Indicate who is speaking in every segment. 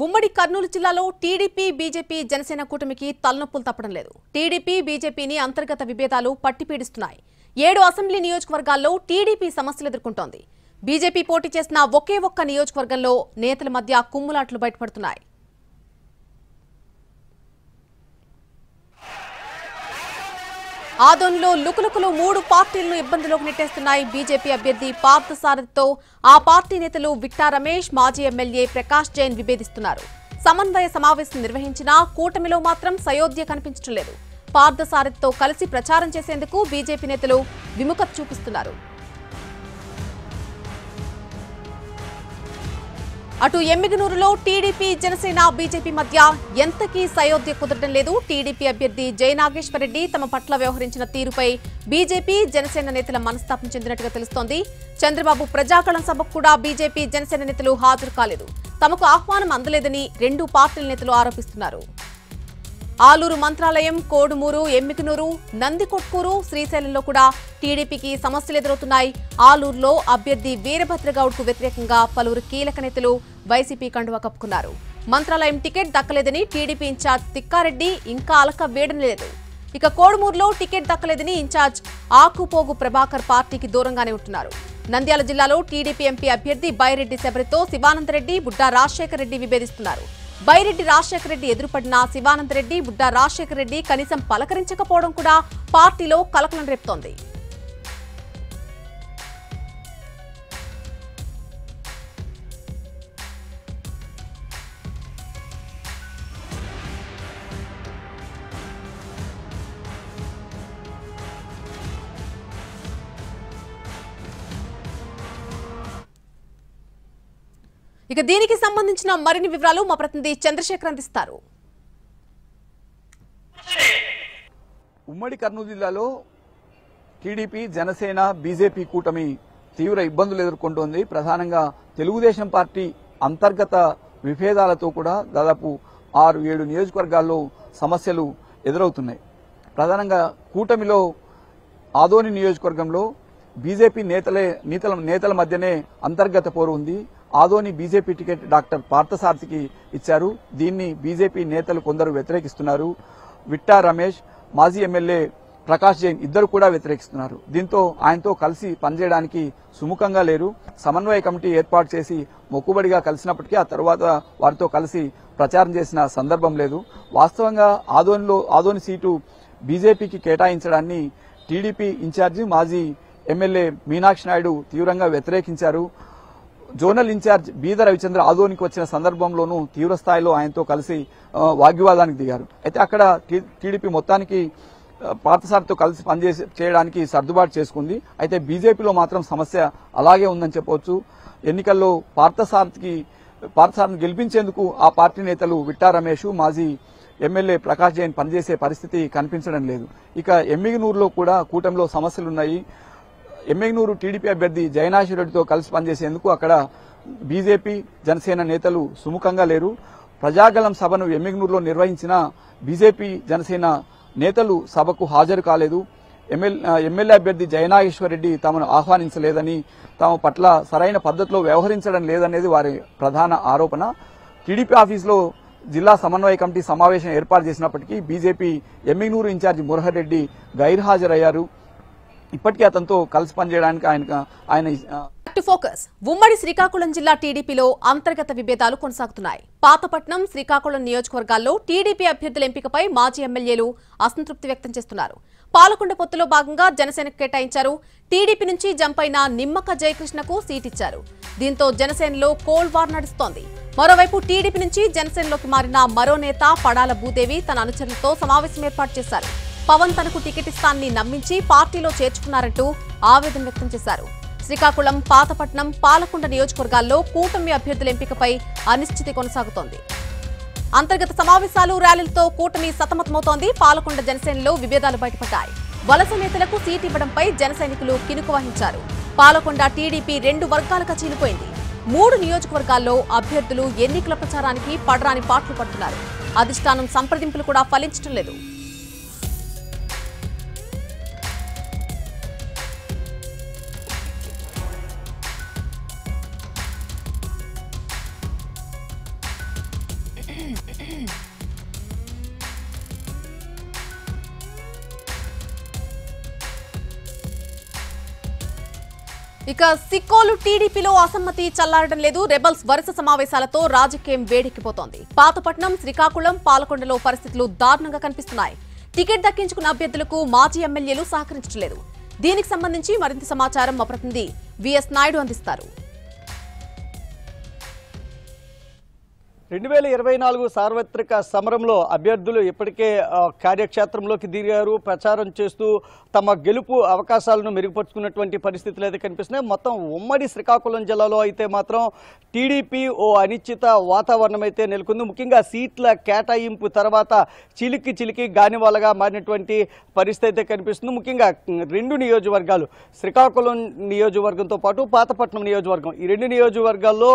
Speaker 1: ఉమ్మడి కర్నూలు జిల్లాలో TDP BJP Janasena కూటమికి తలనొప్పులు తప్పడం లేదు. టీడీపీ బీజేపీని అంతర్గత విభేదాలు పట్టిపీడిస్తున్నాయి. 7 అసెంబ్లీ నియోజకవర్గాల్లో టీడీపీ సమస్యలు ఎదుర్కొంటోంది. బీజేపీ పోటీ చేసిన ఒకే ఒక్క నియోజకవర్గంలో నేతల మధ్య కుమ్ములాట్లు బయటపడుతున్నాయి. ఆదోన్లో లుకులుకులు 3 పార్టీలను ఇబ్బందులోకి నెట్టేస్తున్నాయి. బీజేపీ అభ్యర్థి పార్థసారథితో ఆ పార్టీ నేతలు విట్టా రమేష్, మాజీ ఎమ్మెల్యే ప్రకాష్ జైన్ విభేదిస్తున్నారు. సమన్వయ సమావేశం నిర్వహించినా కూటమిలో మాత్రం సయోధ్య కనిపించడం లేదు. పార్థసారథితో కలిసి ప్రచారం చేసేందుకు బీజేపీ నేతలు విముఖత చూపిస్తున్నారు. అటు ఎమ్మిగనూరులో టీడీపీ జనసేన బీజేపీ మధ్య ఎంతకీ సయోధ్య కుదరడం లేదు. టీడీపీ అభ్యర్థి జయనాగేశ్వరరెడ్డి తమ పట్ల వ్యవహరించిన తీరుపై బీజేపీ జనసేన నేతల మనస్తాపం చెందినట్టుగా తెలుస్తోంది. చంద్రబాబు ప్రజాకళం సభకు కూడా బీజేపీ జనసేన నేతలు హాజరు కాలేదు. తమకు ఆహ్వానం అందలేదని 2 పార్టీల నేతలు ఆరోపిస్తున్నారు. ఆలూరు మంత్రాలయం, కోడుమూరు, ఎమ్మిగనూరు, నందికొట్కూరు, శ్రీశైలంలో కూడా టీడీపీకి సమస్యలు ఎదురవుతున్నాయి. ఆలూరులో అభ్యర్థి వీరభద్రగౌడ్కు వ్యతిరేకంగా పలువురు కీలక నేతలు వైసీపీ కండువా కప్పుకున్నారు. మంత్రాలయం టికెట్ దక్కలేదని టీడీపీ ఇన్ఛార్జ్ తిక్కారెడ్డి ఇంకా అలక వేయడం లేదు. ఇక కోడుమూరులో టికెట్ దక్కలేదని ఇన్ఛార్జ్ ఆకుపోగు ప్రభాకర్ పార్టీకి దూరంగానే ఉంటున్నారు. నంద్యాల జిల్లాలో టీడీపీ ఎంపీ అభ్యర్థి బైరెడ్డి శబరితో శివానందరెడ్డి, బుడ్డా రాజశేఖర రెడ్డి విభేదిస్తున్నారు. బైరెడ్డి రాజశేఖర రెడ్డి ఎదురుపడిన శివానందరెడ్డి, బుడ్డా రాజశేఖర రెడ్డి కనీసం పలకరించకపోవడం కూడా పార్టీలో కలకలం రేపుతోంది. ఇక దీనికి సంబంధించిన మరిన్ని వివరాలు మా ప్రతినిధి చంద్రశేఖర్ అందిస్తారు.
Speaker 2: ఉమ్మడి కర్నూలు జిల్లాలో టీడీపీ జనసేన బీజేపీ కూటమి తీవ్ర ఇబ్బందులు ఎదుర్కొంటోంది. ప్రధానంగా తెలుగుదేశం పార్టీ అంతర్గత విభేదాలతో కూడా దాదాపు 6-7 నియోజకవర్గాల్లో సమస్యలు ఎదురవుతున్నాయి. కూటమిలో ఆదోని నియోజకవర్గంలో బీజేపీ నేతల మధ్యనే అంతర్గత పోరు ఉంది. ఆదోని బీజేపీ టికెట్ డాక్టర్ పార్థసారథికి ఇచ్చారు. దీన్ని బీజేపీ నేతలు కొందరు వ్యతిరేకిస్తున్నారు. విట్టా రమేష్, మాజీ ఎమ్మెల్యే ప్రకాష్ జైన్ ఇద్దరు కూడా వ్యతిరేకిస్తున్నారు. దీంతో ఆయనతో కలిసి పనిచేయడానికి సుముఖంగా లేరు. సమన్వయ కమిటీ ఏర్పాటు చేసి మొక్కుబడిగా కలిసినప్పటికీ ఆ తర్వాత వారితో కలిసి ప్రచారం చేసిన సందర్భం లేదు. వాస్తవంగా ఆదోని సీటు బీజేపీకి కేటాయించడాన్ని టీడీపీ ఇన్ఛార్జి మాజీ ఎమ్మెల్యే మీనాక్షి నాయుడు తీవ్రంగా వ్యతిరేకించారు. జోనల్ ఇన్ఛార్జ్ బీద రవిచంద్ర ఆదోనికి వచ్చిన సందర్భంలోనూ తీవ్ర స్థాయిలో ఆయనతో కలిసి వాగ్వివాదానికి దిగారు. అయితే అక్కడ టీడీపీ మొత్తానికి పార్థసారథితో కలిసి చేయడానికి సర్దుబాటు చేసుకుంది. అయితే బీజేపీలో మాత్రం సమస్య అలాగే ఉందని చెప్పవచ్చు. ఎన్నికల్లో పార్థసారథిని గెలిపించేందుకు ఆ పార్టీ నేతలు విట్టా రమేష్, మాజీ ఎమ్మెల్యే ప్రకాష్ జైన్ పనిచేసే పరిస్థితి కనిపించడం లేదు. ఇక ఎమ్మిగనూరులో కూడా కూటమిలో సమస్యలున్నాయి. ఎమ్మిగనూరు టీడీపీ అభ్యర్థి జయనాగేశ్వరరెడ్డితో కలిసి పనిచేసేందుకు అక్కడ బీజేపీ జనసేన నేతలు సుముఖంగా లేరు. ప్రజాగళం సభను ఎమ్మిగనూరులో నిర్వహించిన బీజేపీ జనసేన నేతలు సభకు హాజరు కాలేదు. ఎమ్మెల్యే అభ్యర్థి జయనాగేశ్వరరెడ్డి తమను ఆహ్వానించలేదని, తమ పట్ల సరైన పద్ధతిలో వ్యవహరించడం లేదనేది వారి ప్రధాన ఆరోపణ. టీడీపీ ఆఫీసులో జిల్లా సమన్వయ కమిటీ సమావేశం ఏర్పాటు చేసినప్పటికీ బీజేపీ ఎమ్మిగనూరు ఇన్ఛార్జి మురహర్ రెడ్డి గైర్హాజరయ్యారు. ఇప్పటికీ అతనితో కలిసి పనిచేయడానికి ఆయన
Speaker 1: ఫోకస్. ఉమ్మడి శ్రీకాకుళం జిల్లా టీడీపీలో అంతర్గత విభేదాలు కొనసాగుతున్నాయి. పాతపట్నం, శ్రీకాకుళం నియోజకవర్గాల్లో టీడీపీ అభ్యర్థుల ఎంపికపై మాజీ ఎమ్మెల్యేలు అసంతృప్తి వ్యక్తం చేస్తున్నారు. పాలకొండ పొత్తులో భాగంగా జనసేనకు కేటాయించారు. టీడీపీ నుంచి జంప్ అయిన నిమ్మక జయకృష్ణకు సీట్ ఇచ్చారు. దీంతో జనసేనలో కోల్డ్ వార్ నడుస్తోంది. మరోవైపు టీడీపీ నుంచి జనసేనలోకి మారిన మరో నేత పడాల భూదేవి తన అనుచరులతో సమావేశం ఏర్పాటు చేశారు. పవన్ తనకు టికెట్ ఇస్తానని నమ్మించి పార్టీలో చేర్చుకున్నారంటూ ఆవేదన వ్యక్తం చేశారు. శ్రీకాకుళం, పాతపట్నం, పాలకొండ నియోజకవర్గాల్లో కూటమి అభ్యర్థుల ఎంపికపై అనిశ్చితి కొనసాగుతోంది. అంతర్గత సమావేశాలు, ర్యాలీలతో కూటమి సతమతమవుతోంది. పాలకొండ జనసేనలో విభేదాలు బయటపడ్డాయి. వలస నేతలకు సీట్ ఇవ్వడంపై జన సైనికులు కినుకు వహించారు. పాలకొండ టీడీపీ 2 వర్గాలుగా చీలిపోయింది. 3 నియోజకవర్గాల్లో అభ్యర్థులు ఎన్నికల ప్రచారానికి పడరాని పాట్లు పడుతున్నారు. అధిష్టానం సంప్రదింపులు కూడా ఫలించడం లేదు. ఇక సిక్కోలు టీడీపీలో అసమ్మతి చల్లారడం లేదు. రెబల్స్ వరుస సమావేశాలతో రాజకీయం వేడెక్కిపోతోంది. పాతపట్నం, శ్రీకాకుళం, పాలకొండలో పరిస్థితులు దారుణంగా కనిపిస్తున్నాయి. టికెట్ దక్కించుకున్న అభ్యర్థులకు మాజీ ఎమ్మెల్యేలు సహకరించలేదు. దీనికి సంబంధించి మరింత సమాచారం మా ప్రతినిధి విఎస్ నాయుడు అందిస్తారు.
Speaker 3: 2024 సార్వత్రిక సమరంలో అభ్యర్థులు ఇప్పటికే కార్యక్షేత్రంలోకి దిగారు. ప్రచారం చేస్తూ తమ గెలుపు అవకాశాలను మెరుగుపరుచుకున్నటువంటి పరిస్థితులు అయితే కనిపిస్తున్నాయి. మొత్తం ఉమ్మడి శ్రీకాకుళం జిల్లాలో అయితే మాత్రం టీడీపీ ఓ అనిశ్చిత వాతావరణం అయితే నెలకొంది. ముఖ్యంగా సీట్ల కేటాయింపు తర్వాత చిలికి గానివాలగా మారినటువంటి పరిస్థితి అయితే కనిపిస్తుంది. ముఖ్యంగా 2 నియోజకవర్గాలు, శ్రీకాకుళం నియోజకవర్గంతో పాటు పాతపట్నం నియోజకవర్గం, ఈ 2 నియోజకవర్గాల్లో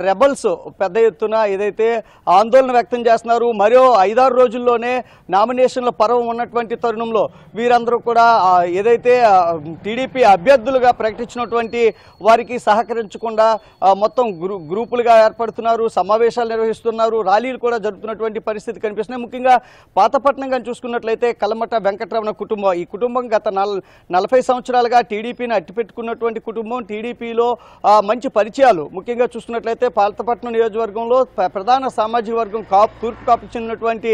Speaker 3: రెబల్స్ పెద్ద ఎత్తున ఏదైతే ఆందోళన వ్యక్తం చేస్తున్నారు. మరో 5-6 రోజుల్లోనే నామినేషన్ల పర్వం ఉన్నటువంటి తరుణంలో వీరందరూ కూడా ఏదైతే టీడీపీ అభ్యర్థులుగా ప్రకటించినటువంటి వారికి సహకరించకుండా మొత్తం గ్రూపులుగా ఏర్పడుతున్నారు, సమావేశాలు నిర్వహిస్తున్నారు, ర్యాలీలు కూడా జరుపుతున్నటువంటి పరిస్థితి కనిపిస్తున్నాయి. ముఖ్యంగా పాతపట్నం కానీ చూసుకున్నట్లయితే కలమట వెంకటరమణ కుటుంబం, ఈ కుటుంబం గత 40 సంవత్సరాలుగా టీడీపీని అట్టిపెట్టుకున్నటువంటి కుటుంబం. టీడీపీలో మంచి పరిచయాలు, ముఖ్యంగా చూసుకున్నట్లయితే పాతపట్నం నియోజకవర్గంలో ప్రధాన సామాజిక వర్గం తూర్పు కాపు చెందినటువంటి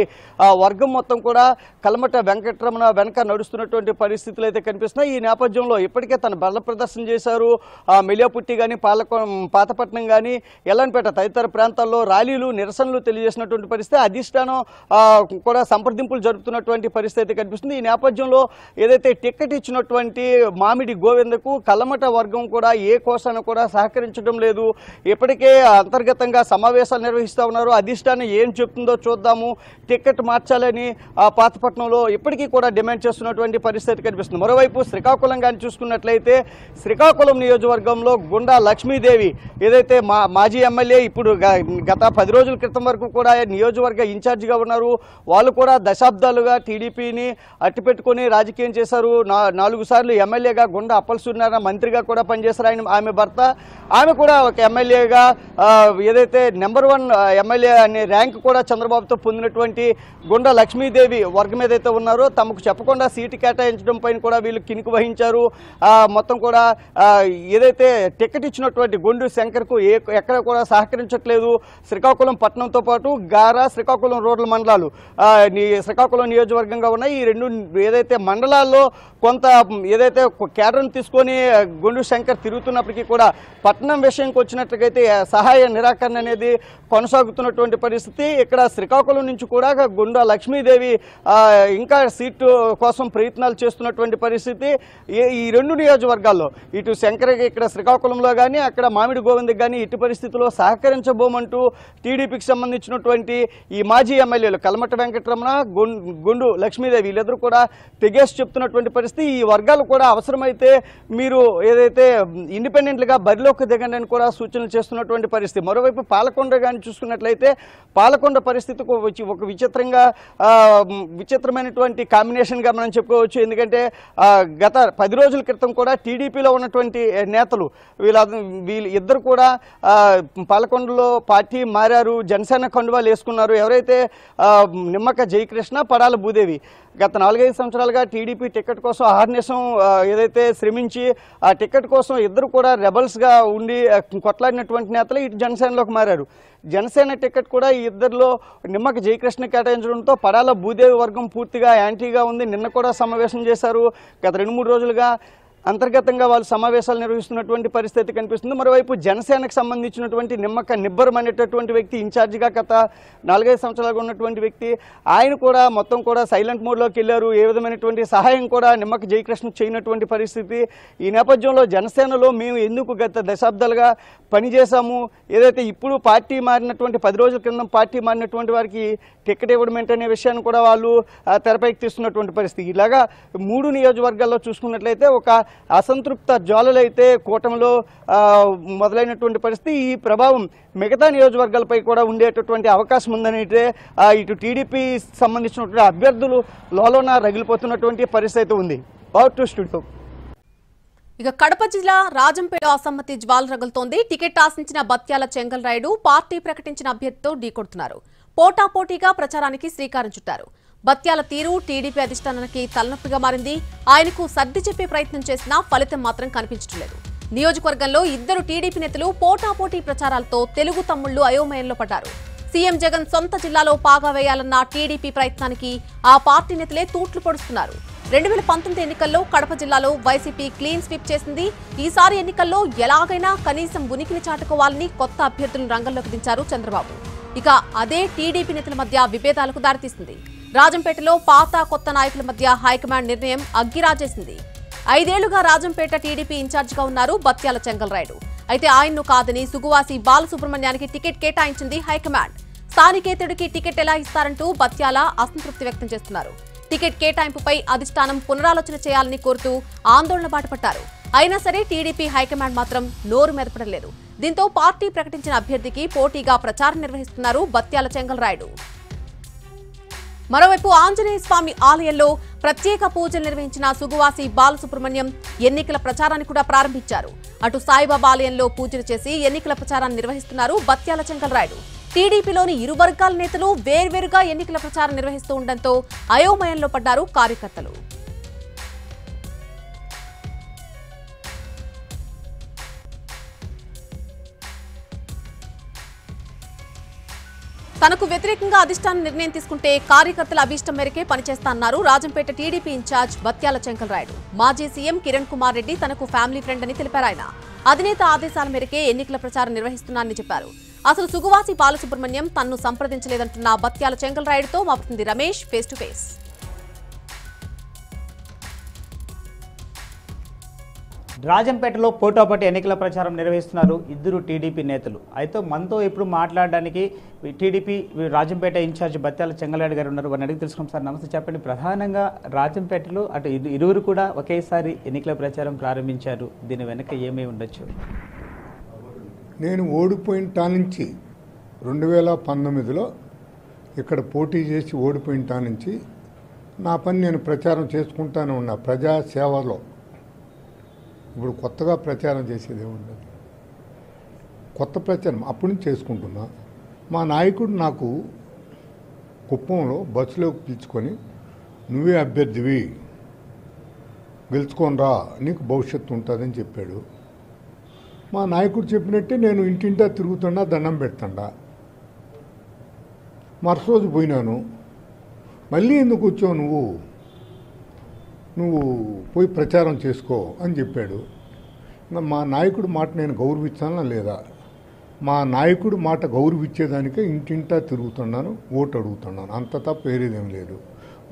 Speaker 3: వర్గం మొత్తం కూడా కలమట వెంకటరమణ వెనక నడుస్తున్నటువంటి పరిస్థితులు అయితే కనిపిస్తున్నాయి. ఈ నేపథ్యంలో ఇప్పటికే తన బల ప్రదర్శన చేశారు. మెలియాపుట్టి కానీ పాతపట్నం కానీ ఎల్లంపేట తదితర ప్రాంతాల్లో ర్యాలీలు, నిరసనలు తెలియజేసినటువంటి పరిస్థితి. అధిష్టానం కూడా సంప్రదింపులు జరుపుతున్నటువంటి పరిస్థితి కనిపిస్తుంది. ఈ నేపథ్యంలో ఏదైతే టికెట్ ఇచ్చినటువంటి మామిడి గోవిందకు కలమట వర్గం కూడా ఏ కోసాన కూడా సహకరించడం లేదు. ఇప్పటికే అంతర్గతంగా సమావేశాలు నిర్వహిస్తూ ఉన్నారు. అధిష్టానం ఏం చెప్తుందో చూద్దాము, టికెట్ మార్చాలని పాతపట్నంలో ఇప్పటికీ కూడా డిమాండ్ చేస్తున్నటువంటి పరిస్థితి కనిపిస్తుంది. మరోవైపు శ్రీకాకుళం కానీ చూసుకున్నట్లయితే శ్రీకాకుళం నియోజకవర్గంలో గుండా లక్ష్మీదేవి ఏదైతే మాజీ ఎమ్మెల్యే, ఇప్పుడు గత 10 రోజుల క్రితం వరకు కూడా నియోజకవర్గ ఇన్ఛార్జిగా ఉన్నారు. వాళ్ళు కూడా దశాబ్దాలుగా టీడీపీని అట్టిపెట్టుకుని రాజకీయం చేశారు. 4 సార్లు ఎమ్మెల్యేగా గుండా అప్పల్ సూర్యనారాయణ మంత్రిగా కూడా పనిచేశారు. ఆమె భర్త, ఆమె కూడా ఒక ఎమ్మెల్యేగా ఏదైతే నెంబర్ 1 ఎమ్మెల్యే అనే ర్యాంక్ కూడా చంద్రబాబుతో పొందినటువంటి గుండా లక్ష్మీదేవి వర్గం ఏదైతే ఉన్నారో తమకు చెప్పకుండా సీటు కేటాయించడం పైన కూడా వీళ్ళు కినుకు వహించారు. మొత్తం కూడా ఏదైతే టికెట్ ఇచ్చినటువంటి గొండు శంకర్కు ఎక్కడ కూడా సహకరించట్లేదు. శ్రీకాకుళం పట్టణంతో పాటు గారా, శ్రీకాకుళం రూరల్ మండలాలు శ్రీకాకుళం నియోజకవర్గంగా ఉన్నాయి. ఈ 2 ఏదైతే మండలాల్లో కొంత ఏదైతే కేడర్ను తీసుకొని గొండు శంకర్ తిరుగుతున్నప్పటికీ కూడా పట్టణం విషయంకి వచ్చినట్లయితే సహాయ నిరాకరణ అనేది కొనసాగుతున్నటువంటి పరిస్థితి. ఇక్కడ శ్రీకాకుళం నుంచి కూడా గుండా లక్ష్మీదేవి ఇంకా సీటు కోసం ప్రయత్నాలు చేస్తున్నటువంటి పరిస్థితి. ఈ 2 నియోజకవర్గాల్లో ఇటు శంకర్కి ఇక్కడ శ్రీకాకుళంలో కానీ అక్కడ మామిడి గోవిందకి కానీ ఇటు పరిస్థితుల్లో సహకరించబోమంటూ టీడీపీకి సంబంధించినటువంటి ఈ మాజీ ఎమ్మెల్యేలు కలమట వెంకటరమణ, గుండు లక్ష్మీదేవి వీళ్ళిద్దరూ కూడా తెగేసి చెప్తున్నటువంటి పరిస్థితి. ఈ వర్గాలు కూడా అవసరమైతే మీరు ఏదైతే ఇండిపెండెంట్గా బరిలోకి దిగండి అని కూడా సూచనలు చేస్తున్నటువంటి పరిస్థితి. మరోవైపు పాలకొండ కానీ చూసుకున్నట్లయితే పాలకొండ పరిస్థితికి ఒక విచిత్రమైనటువంటి కాంబినేషన్గా మనం చెప్పుకోవచ్చు. ఎందుకంటే గత 10 రోజుల క్రితం కూడా టీడీపీలో ఉన్నటువంటి నేతలు వీళ్ళు ఇద్దరు కూడా పాలకొండలో పార్టీ మారారు, జనసేన కండువాలు వేసుకున్నారు. ఎవరైతే నిమ్మక జయకృష్ణ, పడాల భూదేవి గత 4-5 సంవత్సరాలుగా టీడీపీ టికెట్ కోసం అహర్నిశం ఏదైతే శ్రమించి ఆ టికెట్ కోసం ఇద్దరు కూడా రెబల్స్గా ఉండి కొట్లాడినటువంటి నేతలు ఇటు జనసేనలోకి మారారు. జనసేన టికెట్ కూడా ఈ ఇద్దరిలో నిమ్మక జయకృష్ణ కేటాయించడంతో పడాల భూదేవి వర్గం పూర్తిగా యాంటీగా ఉంది. నిన్న కూడా సమావేశం చేశారు. గత 2-3 రోజులుగా అంతర్గతంగా వాళ్ళు సమావేశాలు నిర్వహిస్తున్నటువంటి పరిస్థితి కనిపిస్తుంది. మరోవైపు జనసేనకు సంబంధించినటువంటి నిమ్మక నిబ్బరం అనేటటువంటి వ్యక్తి ఇన్ఛార్జిగా గత 4-5 సంవత్సరాలుగా ఉన్నటువంటి వ్యక్తి, ఆయన కూడా మొత్తం కూడా సైలెంట్ మోడ్లోకి వెళ్ళారు. ఏ విధమైనటువంటి సహాయం కూడా నిమ్మక జయకృష్ణ చేయనటువంటి పరిస్థితి. ఈ నేపథ్యంలో జనసేనలో మేము ఎందుకు గత దశాబ్దాలుగా పనిచేశాము, ఏదైతే ఇప్పుడు పార్టీ మారినటువంటి 10 రోజుల క్రితం పార్టీ మారినటువంటి వారికి టికెట్ ఇవ్వడం ఏంటనే విషయాన్ని కూడా వాళ్ళు తెరపైకి తీస్తున్నటువంటి పరిస్థితి. ఇలాగా 3 నియోజకవర్గాల్లో చూసుకున్నట్లయితే ఒక అసంతృప్త జ్వాలలైతే కూటమిలో మొదలైనటువంటి పరిస్థితి. ఈ ప్రభావం మిగతా నియోజకవర్గాలపై కూడా ఉండేటటువంటి అవకాశం ఉందనైతే ఇటు టీడీపీ సంబంధించినటువంటి అభ్యర్థులు లోలోన రగిలిపోతున్నటువంటి పరిస్థితి ఉంది. Out to studio.
Speaker 1: ఇక కడప జిల్లా రాజంపేట అసమ్మతి జ్వాల రగులుతోంది. టికెట్ ఆశించిన బత్యాల చెంగల్ రాయుడు పార్టీ ప్రకటించిన అభ్యర్థితో ఢీకొడుతున్నారు. పోటాపోటీగా ప్రచారానికి శ్రీకారం చుట్టారు. బత్యాల తీరు టీడీపీ అధిష్టానానికి తలనొప్పిగా మారింది. ఆయనకు సర్ది చెప్పే ప్రయత్నం చేసినా ఫలితం మాత్రం కనిపించట్లేదు. నియోజకవర్గంలో ఇద్దరు టీడీపీ నేతలు పోటాపోటీ ప్రచారాలతో తెలుగు తమ్ముళ్లు అయోమయంలో పడ్డారు. సీఎం జగన్ సొంత జిల్లాలో పాగా వేయాలన్న టీడీపీ ప్రయత్నానికి ఆ పార్టీ నేతలే తూట్లు పొడుస్తున్నారు. 2019 ఎన్నికల్లో కడప జిల్లాలో వైసీపీ క్లీన్ స్వీప్ చేసింది. ఈసారి ఎన్నికల్లో ఎలాగైనా కనీసం ఉనికిని చాటుకోవాలని కొత్త అభ్యర్థులను రంగంలోకి దించారు చంద్రబాబు. ఇక అదే టీడీపీ నేతల మధ్య విభేదాలకు దారితీసింది. రాజంపేటలో పాత కొత్త నాయకుల మధ్య హైకమాండ్ నిర్ణయం అగ్గిరాజేసింది. 5 ఏళ్లుగా రాజంపేట టీడీపీ ఇన్ఛార్జిగా ఉన్నారు బత్యాల చెంగల్ రాయుడు. అయితే ఆయన్ను కాదని సుగువాసి బాలసుబ్రహ్మణ్యానికి టికెట్ కేటాయించింది హైకమాండ్. స్థానికేతరుడికి టికెట్ ఎలా ఇస్తారంటూ బత్యాల అసంతృప్తి వ్యక్తం చేస్తున్నారు. టికెట్ కేటాయింపుపై అధిష్టానం పునరాలోచన చేయాలని కోరుతూ ఆందోళన బాటపట్టారు. అయినా సరే టీడీపీ హైకమాండ్ మాత్రం నోరు మెదపడం లేదు. దీంతో పార్టీ ప్రకటించిన అభ్యర్థికి పోటీగా ప్రచారం నిర్వహిస్తున్నారు బత్యాల చెంగల్ రాయుడు. మరోవైపు ఆంజనేయ స్వామి ఆలయంలో ప్రత్యేక పూజలు నిర్వహించిన సుగువాసి బాలసుబ్రహ్మణ్యం ఎన్నికల ప్రచారాన్ని కూడా ప్రారంభించారు. అటు సాయిబాబా ఆలయంలో పూజలు చేసి ఎన్నికల ప్రచారాన్ని నిర్వహిస్తున్నారు బత్యాల చెంగల్ రాయుడు. టీడీపీలోని ఇరు వర్గాల నేతలు వేర్వేరుగా ఎన్నికల ప్రచారం నిర్వహిస్తూ ఉండడంతో అయోమయంలో పడ్డారు కార్యకర్తలు. తనకు వ్యతిరేకంగా అధిష్టానం నిర్ణయం తీసుకుంటే కార్యకర్తల అభీష్టం మేరకే పనిచేస్తానన్నారు రాజంపేట టీడీపీ ఇన్ఛార్జ్ బత్యాల చెంగల్ రాయుడు. మాజీ సీఎం కిరణ్ కుమార్ రెడ్డి తనకు ఫ్యామిలీ ఫ్రెండ్ అని తెలిపారు. ఆయన అధినేత ఆదేశాల మేరకే ఎన్నికల ప్రచారం నిర్వహిస్తున్నానని చెప్పారు. అసలు సుగువాసి బాలసుబ్రహ్మణ్యం తన్ను సంప్రదించలేదంటున్న బత్యాల చెంగల్ రాయుడుతో మా ప్రతినిధి రమేష్ ఫేస్ టు ఫేస్.
Speaker 4: రాజంపేటలో పోటాపోటీ ఎన్నికల ప్రచారం నిర్వహిస్తున్నారు ఇద్దరు టీడీపీ నేతలు. అయితే మనతో ఇప్పుడు మాట్లాడడానికి టీడీపీ రాజంపేట ఇన్ఛార్జ్ బత్యాల చెంగల్ రాయుడు గారు ఉన్నారు. వారిని అడిగి తెలుసుకున్నాం. సార్ నమస్తే, చెప్పండి. ప్రధానంగా రాజంపేటలో అటు ఇరువురు కూడా ఒకేసారి ఎన్నికల ప్రచారం ప్రారంభించారు. దీని వెనక ఏమై ఉండొచ్చు?
Speaker 5: నేను ఓడిపోయిన టా నుంచి 2019లో ఇక్కడ పోటీ చేసి ఓడిపోయిన టా నుంచి నా పని నేను ప్రచారం చేసుకుంటానే ఉన్నా ప్రజాసేవలో. ఇప్పుడు కొత్తగా ప్రచారం చేసేది ఏముండదు. కొత్త ప్రచారం అప్పటి నుంచి చేసుకుంటున్నా. మా నాయకుడు నాకు కుప్పంలో బస్సులోకి పిలుచుకొని నువ్వే అభ్యర్థివి, గెలుచుకొని రా, నీకు భవిష్యత్తు ఉంటుందని చెప్పాడు. మా నాయకుడు చెప్పినట్టే నేను ఇంటింటా తిరుగుతుండా, దండం పెడుతుండా. మరుసోజు పోయినాను. మళ్ళీ ఎందుకు వచ్చావు నువ్వు పోయి ప్రచారం చేసుకో అని చెప్పాడు. మా నాయకుడు మాట నేను గౌరవించానా లేదా? మా నాయకుడు మాట గౌరవించేదానికే ఇంటింటా తిరుగుతున్నాను, ఓటు అడుగుతున్నాను. అంత తప్ప వేరేదేం లేదు.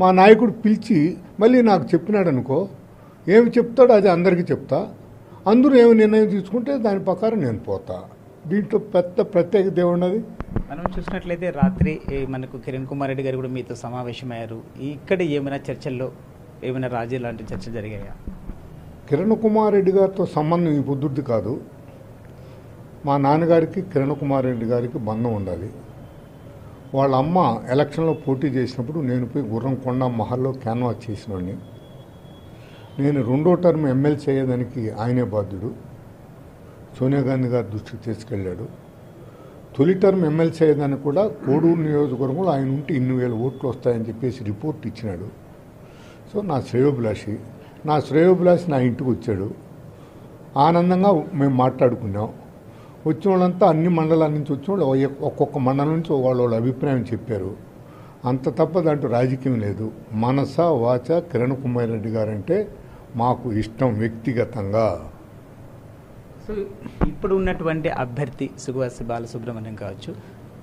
Speaker 5: మా నాయకుడు పిలిచి మళ్ళీ నాకు చెప్పినాడు అనుకో, ఏమి చెప్తాడో అది అందరికీ చెప్తా. అందరూ ఏమి నిర్ణయం తీసుకుంటే దాని ప్రకారం నేను పోతా. దీంట్లో పెద్ద ప్రత్యేకత ఏమున్నది?
Speaker 4: మనం చూసినట్లయితే రాత్రి మనకు కిరణ్ కుమార్ రెడ్డి గారు కూడా మీతో సమావేశమయ్యారు. ఇక్కడ ఏమైనా చర్చల్లో ఏమైనా రాజీ లాంటి చర్చలు జరిగాయా?
Speaker 5: కిరణ్ కుమార్ రెడ్డి గారితో సంబంధం ఈ పొద్దుది కాదు. మా నాన్నగారికి కిరణ్ కుమార్ రెడ్డి గారికి బంధం ఉండాలి. వాళ్ళ అమ్మ ఎలక్షన్లో పోటీ చేసినప్పుడు నేను పోయి గుర్రంకొండ మహల్లో క్యాన్వాస్ చేసినోడిని. నేను 2వ టర్మ్ ఎమ్మెల్సీ అయ్యేదానికి ఆయనే బాధ్యుడు. సోనియా గాంధీ గారి దృష్టికి తీసుకెళ్ళాడు. తొలి టర్మ్ ఎమ్మెల్సీ అయ్యేదానికి కూడా కోడూరు నియోజకవర్గంలో ఆయన ఉంటే 2,000 ఓట్లు వస్తాయని చెప్పేసి రిపోర్ట్ ఇచ్చినాడు. సో నా శ్రేయోభిలాషి నా ఇంటికి వచ్చాడు. ఆనందంగా మేము మాట్లాడుకున్నాం. వచ్చిన వాళ్ళంతా అన్ని మండలాల నుంచి వచ్చిన వాళ్ళు ఒక్కొక్క మండలం నుంచి వాళ్ళ అభిప్రాయం చెప్పారు. అంత తప్ప దాంట్లో రాజకీయం లేదు. మనస వాచ కిరణ్ కుమార్ రెడ్డి గారంటే మాకు ఇష్టం వ్యక్తిగతంగా.
Speaker 4: సో ఇప్పుడు ఉన్నటువంటి అభ్యర్థి సుగువాసి బాలసుబ్రహ్మణ్యం కావచ్చు,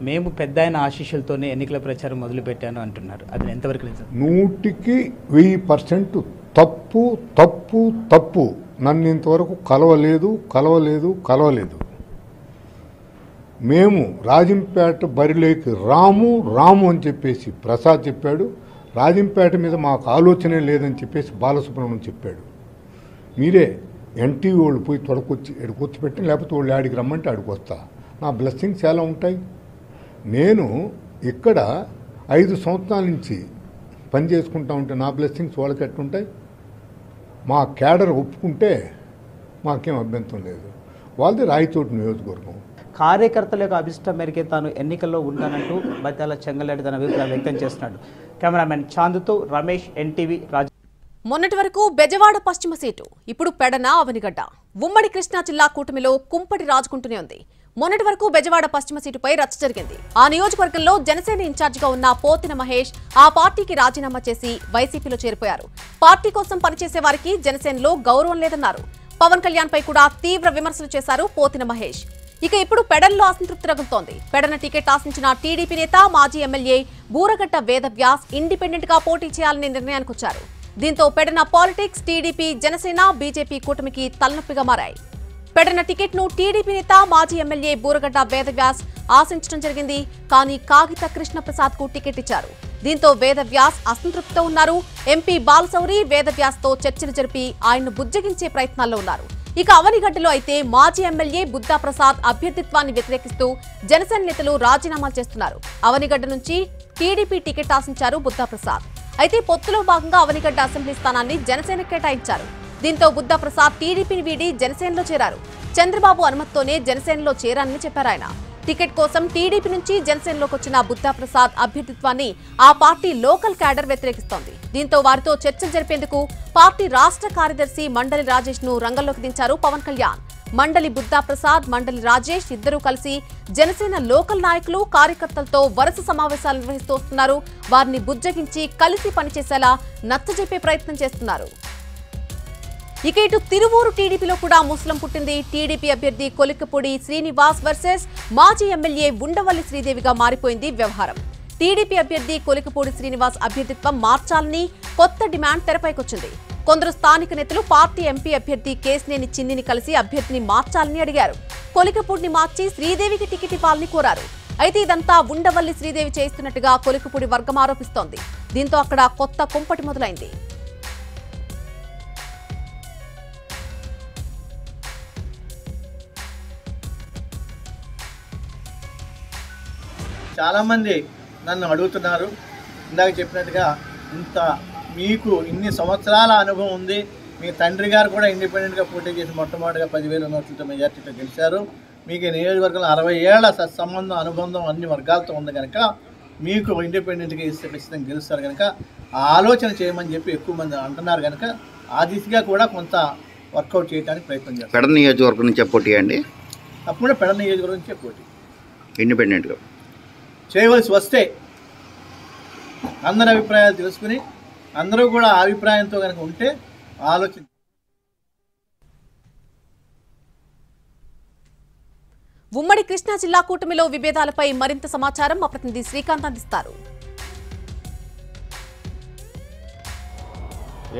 Speaker 4: మేము పెద్ద ఆయన ఆశీస్సులతోనే ఎన్నికల ప్రచారం మొదలుపెట్టాను అంటున్నారు. అది ఎంతవరకు నిజం?
Speaker 5: 100% తప్పు తప్పు తప్పు. నన్ను ఇంతవరకు కలవలేదు. మేము రాజంపేట బరిలోకి రాము అని చెప్పేసి ప్రసాద్ చెప్పాడు. రాజంపేట మీద మాకు ఆలోచనే లేదని చెప్పేసి బాలసుబ్రహ్మణ్యం చెప్పాడు. మీరే ఎన్టీవీ వాళ్ళు పోయి తొడకొచ్చి ఎడుకొచ్చి పెట్టి, లేకపోతే వాళ్ళు ఆడికి రమ్మంటే ఆడికి వస్తా. నా బ్లెస్సింగ్స్ చాలా ఉంటాయి. నేను ఇక్కడ 5 సంవత్సరాల నుంచి పని చేసుకుంటా ఉంటే నా బ్లెస్సింగ్స్ వాళ్ళకి ఎట్టుంటాయి? మా క్యాడర్ ఒప్పుకుంటే మాకేం అభ్యంతరం లేదు. వాళ్ళది రాయచోటి నియోజకవర్గం.
Speaker 4: కార్యకర్తల యొక్క అభిష్టం మేరకే తాను ఎన్నికల్లో ఉంటానంటూ బత్యాల చెంగలరెడ్డి తన అభిప్రాయం వ్యక్తం చేస్తున్నాడు. కెమెరామెన్ చాందుతో రమేష్, ఎన్టీవీ, రాజ.
Speaker 1: మొన్నటి వరకు బెజవాడ పశ్చిమ సీటు, ఇప్పుడు పెడన, అవనిగడ్డ. ఉమ్మడి కృష్ణా జిల్లా కూటమిలో కుంపటి రాజుకుంటూనే ఉంది. మొన్నటి వరకు బెజవాడ పశ్చిమ సీటుపై రచ్చ జరిగింది. ఆ నియోజకవర్గంలో జనసేన ఇన్ఛార్జిగా ఉన్న పోతిన మహేష్ ఆ పార్టీకి రాజీనామా చేసి వైసీపీలో చేరిపోయారు. పార్టీ కోసం పనిచేసే వారికి జనసేనలో గౌరవం లేదన్నారు. పవన్ కళ్యాణ్ పై కూడా తీవ్ర విమర్శలు చేశారు పోతిన మహేష్. ఇక ఇప్పుడు పెడన్లో అసంతృప్తి రగులుతోంది. పెడన టికెట్ ఆశించిన టీడీపీ నేత, మాజీ ఎమ్మెల్యే బూరగడ్డ వేదవ్యాస్ ఇండిపెండెంట్ గా పోటీ చేయాలనే నిర్ణయానికి వచ్చారు. దీంతో Pedana politics, TDP, Janasena, BJP కూటమికి తలనొప్పిగా మారాయి. పెడన టికెట్ ను టీడీపీ నేత, మాజీ ఎమ్మెల్యే బూరగడ్డ వేదవ్యాస్ ఆశించడం జరిగింది. కానీ కాగిత కృష్ణప్రసాద్ కు టికెట్ ఇచ్చారు. దీంతో వేదవ్యాస్ అసంతృప్తితో ఉన్నారు. ఎంపీ బాలశౌరి వేదవ్యాస్ తో చర్చలు జరిపి ఆయన్ను బుజ్జగించే ప్రయత్నాల్లో ఉన్నారు. ఇక అవనిగడ్డలో అయితే మాజీ ఎమ్మెల్యే బుద్ధాప్రసాద్ అభ్యర్థిత్వాన్ని వ్యతిరేకిస్తూ జనసేన నేతలు రాజీనామాలు చేస్తున్నారు. అవనిగడ్డ నుంచి టీడీపీ టికెట్ ఆశించారు బుద్ధాప్రసాద్. అయితే పొత్తులో భాగంగా అవనిగడ్డ అసెంబ్లీ స్థానాన్ని జనసేన కేటాయించారు. దీంతో బుద్ధాప్రసాద్ టీడీపీని వీడి జనసేనలో చేరారు. చంద్రబాబు అనుమతితోనే జనసేనలో చేరారని చెప్పారు ఆయన. టికెట్ కోసం టీడీపీ నుంచి జనసేనలోకి వచ్చిన బుద్ధాప్రసాద్ అభ్యర్థిత్వాన్ని ఆ పార్టీ లోకల్ క్యాడర్ వ్యతిరేకిస్తోంది. దీంతో వారితో చర్చలు జరిపేందుకు పార్టీ రాష్ట్ర కార్యదర్శి మండలి రాజేష్ ను రంగంలోకి దించారు పవన్ కళ్యాణ్. మండలి బుద్ధాప్రసాద్, మండలి రాజేష్ ఇద్దరూ కలిసి జనసేన లోకల్ నాయకులు, కార్యకర్తలతో వరుస సమావేశాలు నిర్వహిస్తూ వస్తున్నారు. వారిని బుజ్జగించి కలిసి పనిచేసేలా నచ్చజెప్పే ప్రయత్నం చేస్తున్నారు. ఇక ఇటు తిరువూరు టీడీపీలో కూడా ముస్లిం పుట్టింది. టీడీపీ అభ్యర్థి కొలికపూడి శ్రీనివాస్ వర్సెస్ మాజీ ఎమ్మెల్యే ఉండవల్లి శ్రీదేవిగా మారిపోయింది వ్యవహారం. టీడీపీ అభ్యర్థి కొలికపూడి శ్రీనివాస్ అభ్యర్థిత్వం మార్చాలని కొత్త డిమాండ్ తెరపైకొచ్చింది. కొందరు స్థానిక నేతలు పార్టీ ఎంపీ అభ్యర్థి కేశినేని చిన్నిని కలిసి అభ్యర్థిని మార్చాలని అడిగారు. కొలికపూడిని మార్చి శ్రీదేవికి టికెట్ ఇవ్వాలని కోరారు. అయితే ఇదంతా ఉండవల్లి శ్రీదేవి చేస్తున్నట్టుగా కొలికపూడి వర్గం ఆరోపిస్తోంది. దీంతో అక్కడ కొత్త కుంపటి మొదలైంది.
Speaker 6: చాలామంది నన్ను అడుగుతున్నారు, ఇందాక చెప్పినట్టుగా మీకు ఇన్ని సంవత్సరాల అనుభవం ఉంది, మీ తండ్రి గారు కూడా ఇండిపెండెంట్గా పోటీ చేసి మొట్టమొదటిగా 10,000 ఓట్లతో మెజార్టీతో గెలిచారు. మీకు ఈ నియోజకవర్గంలో 60 ఏళ్ల సత్సంబంధం, అనుబంధం అన్ని వర్గాలతో ఉంది కనుక మీకు ఇండిపెండెంట్గా ఇస్తే ఖచ్చితంగా గెలుస్తారు కనుక ఆలోచన చేయమని చెప్పి ఎక్కువ మంది అంటున్నారు కనుక ఆ దిశగా కూడా కొంత వర్కౌట్ చేయడానికి ప్రయత్నం చేస్తారు.
Speaker 7: పెడన నియోజకవర్గం నుంచే పోటీ అండి?
Speaker 6: తప్పకుండా పెడన నియోజకవర్గం నుంచే పోటీ
Speaker 7: ఇండిపెండెంట్గా
Speaker 6: చేయవలసి వస్తే అందరి అభిప్రాయాలు తెలుసుకుని అందరూ కూడా ఆ అభిప్రాయంతో కనుక ఉంటే ఆలోచన.
Speaker 1: ఉమ్మడి కృష్ణా జిల్లా కూటమిలో విభేదాలపై మరింత సమాచారం మా ప్రతినిధి శ్రీకాంత్ అందిస్తారు.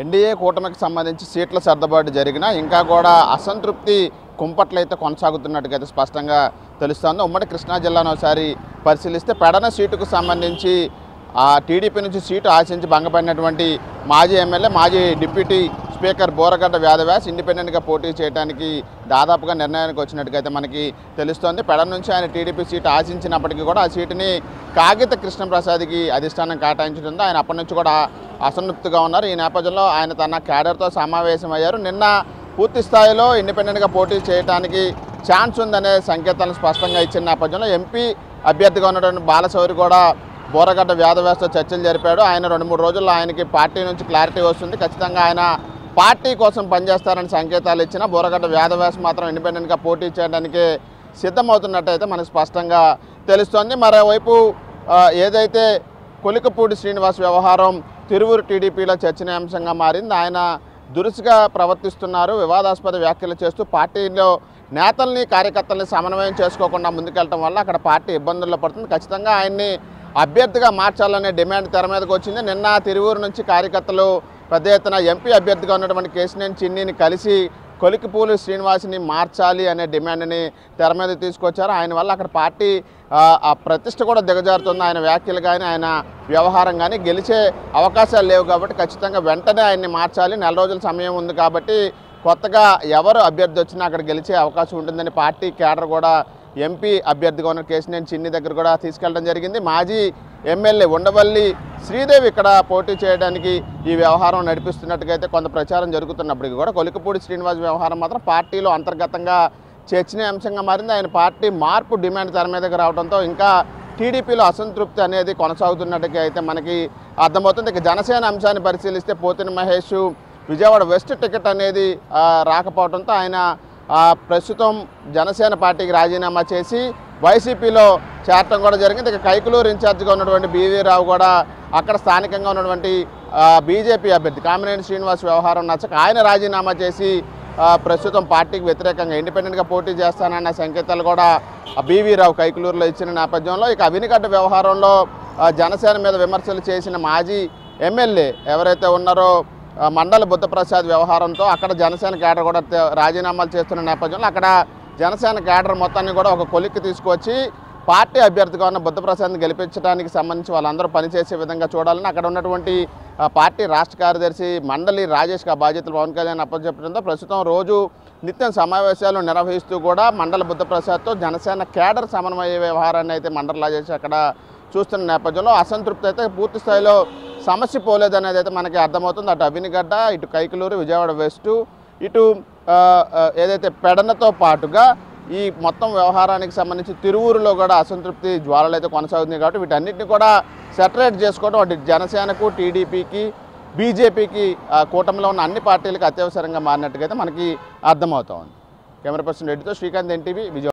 Speaker 8: ఎన్డీఏ కూటమికి సంబంధించి సీట్ల సర్దుబాటు జరిగినా ఇంకా కూడా అసంతృప్తి కుంపట్లయితే కొనసాగుతున్నట్టుగా అయితే స్పష్టంగా తెలుస్తోంది. ఉమ్మడి కృష్ణా జిల్లాను ఒకసారి పరిశీలిస్తే పెడన సీటుకు సంబంధించి ఆ టీడీపీ నుంచి సీటు ఆశించి భంగపడినటువంటి మాజీ ఎమ్మెల్యే, మాజీ డిప్యూటీ స్పీకర్ బూరగడ్డ వేదవ్యాస్ ఇండిపెండెంట్గా పోటీ చేయడానికి దాదాపుగా నిర్ణయానికి వచ్చినట్టుగా అయితే మనకి తెలుస్తోంది. పెడన నుంచి ఆయన టీడీపీ సీటు ఆశించినప్పటికీ కూడా ఆ సీటుని కాగిత కృష్ణప్రసాద్కి అధిష్టానం కేటాయించడంతో ఆయన అప్పటి నుంచి కూడా అసంతృప్తిగా ఉన్నారు. ఈ నేపథ్యంలో ఆయన తన క్యాడర్తో సమావేశమయ్యారు. నిన్న పూర్తి స్థాయిలో ఇండిపెండెంట్గా పోటీ చేయడానికి ఛాన్స్ ఉందనే సంకేతాలను స్పష్టంగా ఇచ్చిన నేపథ్యంలో ఎంపీ అభ్యర్థిగా ఉన్నటువంటి బాలశౌరి కూడా బూరగడ్డ వేదవ్యాస్తో చర్చలు జరిపాడు. ఆయన 2-3 రోజుల్లో ఆయనకి పార్టీ నుంచి క్లారిటీ వస్తుంది, ఖచ్చితంగా ఆయన పార్టీ కోసం పనిచేస్తారని సంకేతాలు ఇచ్చిన బూరగడ్డ వేదవ్యాస్ మాత్రం ఇండిపెండెంట్గా పోటీ చేయడానికి సిద్ధమవుతున్నట్టయితే మనకు స్పష్టంగా తెలుస్తోంది. మరోవైపు ఏదైతే కొలికపూడి శ్రీనివాస్ వ్యవహారం తిరువూరు టీడీపీలో చర్చనీయాంశంగా మారింది. ఆయన దురుసుగా ప్రవర్తిస్తున్నారు, వివాదాస్పద వ్యాఖ్యలు చేస్తూ పార్టీలో నేతల్ని, కార్యకర్తల్ని సమన్వయం చేసుకోకుండా ముందుకెళ్ళటం వల్ల అక్కడ పార్టీ ఇబ్బందుల్లో పడుతుంది. ఖచ్చితంగా ఆయన్ని అభ్యర్థిగా మార్చాలనే డిమాండ్ తెర మీదకి వచ్చింది. నిన్న తిరువూరు నుంచి కార్యకర్తలు పెద్ద ఎత్తున ఎంపీ అభ్యర్థిగా ఉన్నటువంటి కేశినేని చిన్నిని కలిసి కొలికపూడి శ్రీనివాస్ని మార్చాలి అనే డిమాండ్ని తెర మీద తీసుకొచ్చారు. ఆయన వల్ల అక్కడ పార్టీ ఆ ప్రతిష్ట కూడా దిగజారుతుంది. ఆయన వ్యాఖ్యలు కానీ, ఆయన వ్యవహారం కానీ గెలిచే అవకాశాలు లేవు కాబట్టి ఖచ్చితంగా వెంటనే ఆయన్ని మార్చాలి. 4 రోజుల సమయం ఉంది కాబట్టి కొత్తగా ఎవరు అభ్యర్థి వచ్చినా అక్కడ గెలిచే అవకాశం ఉంటుందని పార్టీ కేడర్ కూడా ఎంపీ అభ్యర్థిగా ఉన్న కేశినేని చిన్ని దగ్గర కూడా తీసుకెళ్ళడం జరిగింది. మాజీ ఎమ్మెల్యే ఉండవల్లి శ్రీదేవి ఇక్కడ పోటీ చేయడానికి ఈ వ్యవహారం నడిపిస్తున్నట్టుగా అయితే కొంత ప్రచారం జరుగుతున్నప్పటికీ కూడా కొలికపూడి శ్రీనివాస్ వ్యవహారం మాత్రం పార్టీలో అంతర్గతంగా చర్చనీయాంశంగా మారింది. ఆయన పార్టీ మార్పు డిమాండ్ తెర మీదకి రావడంతో ఇంకా టీడీపీలో అసంతృప్తి అనేది కొనసాగుతున్నట్టుగా అయితే మనకి అర్థమవుతుంది. ఇక జనసేన అంశాన్ని పరిశీలిస్తే పోతిన మహేష్ విజయవాడ వెస్ట్ టికెట్ అనేది రాకపోవడంతో ఆయన ప్రస్తుతం జనసేన పార్టీకి రాజీనామా చేసి వైసీపీలో చేరటం కూడా జరిగింది. ఇక కైకలూరు ఇన్ఛార్జిగా ఉన్నటువంటి బీవీ రావు కూడా అక్కడ స్థానికంగా ఉన్నటువంటి బీజేపీ అభ్యర్థి కామినేని శ్రీనివాస్ వ్యవహారం నచ్చక ఆయన రాజీనామా చేసి ప్రస్తుతం పార్టీకి వ్యతిరేకంగా ఇండిపెండెంట్గా పోటీ చేస్తానన్న సంకేతాలు కూడా బీవీ రావు కైకలూరులో ఇచ్చిన నేపథ్యంలో ఇక అవినిగడ్డ వ్యవహారంలో జనసేన మీద విమర్శలు చేసిన మాజీ ఎమ్మెల్యే ఎవరైతే ఉన్నారో మండల బుద్ధప్రసాద్ వ్యవహారంతో అక్కడ జనసేన కేడర్ కూడా రాజీనామాలు చేస్తున్న నేపథ్యంలో అక్కడ జనసేన కేడర్ మొత్తాన్ని కూడా ఒక కొలిక్కి తీసుకొచ్చి పార్టీ అభ్యర్థిగా ఉన్న బుద్ధప్రసాద్ని గెలిపించడానికి సంబంధించి వాళ్ళందరూ పనిచేసే విధంగా చూడాలని అక్కడ ఉన్నటువంటి పార్టీ రాష్ట్ర కార్యదర్శి మండలి రాజేష్కి ఆ బాధ్యతలు పవన్ కళ్యాణ్ అప్పచెప్పడంతో ప్రస్తుతం రోజు నిత్యం సమావేశాలు నిర్వహిస్తూ కూడా మండల బుద్ధప్రసాద్తో జనసేన కేడర్ సమన్వయ వ్యవహారాన్ని అయితే మండలి రాజేష్ అక్కడ చూస్తున్న నేపథ్యంలో అసంతృప్తి అయితే పూర్తి స్థాయిలో సమస్య పోలేదనేది అయితే మనకి అర్థమవుతుంది. అటు అవినిగడ్డ, ఇటు కైకలూరు, విజయవాడ వెస్టు, ఇటు ఏదైతే పెడనతో పాటుగా ఈ మొత్తం వ్యవహారానికి సంబంధించి తిరువూరులో కూడా అసంతృప్తి జ్వాలలు అయితే కొనసాగుతుంది. కాబట్టి వీటన్నిటిని కూడా సెపరేట్ చేసుకోవడం అటు జనసేనకు, టీడీపీకి, బీజేపీకి కూటమిలో ఉన్న అన్ని పార్టీలకు అత్యవసరంగా మారినట్టుగా అయితే మనకి అర్థమవుతా ఉంది. కెమెరా పర్సన్ రెడ్డితో శ్రీకాంత్, ఎన్టీవీ, విజయవాడ.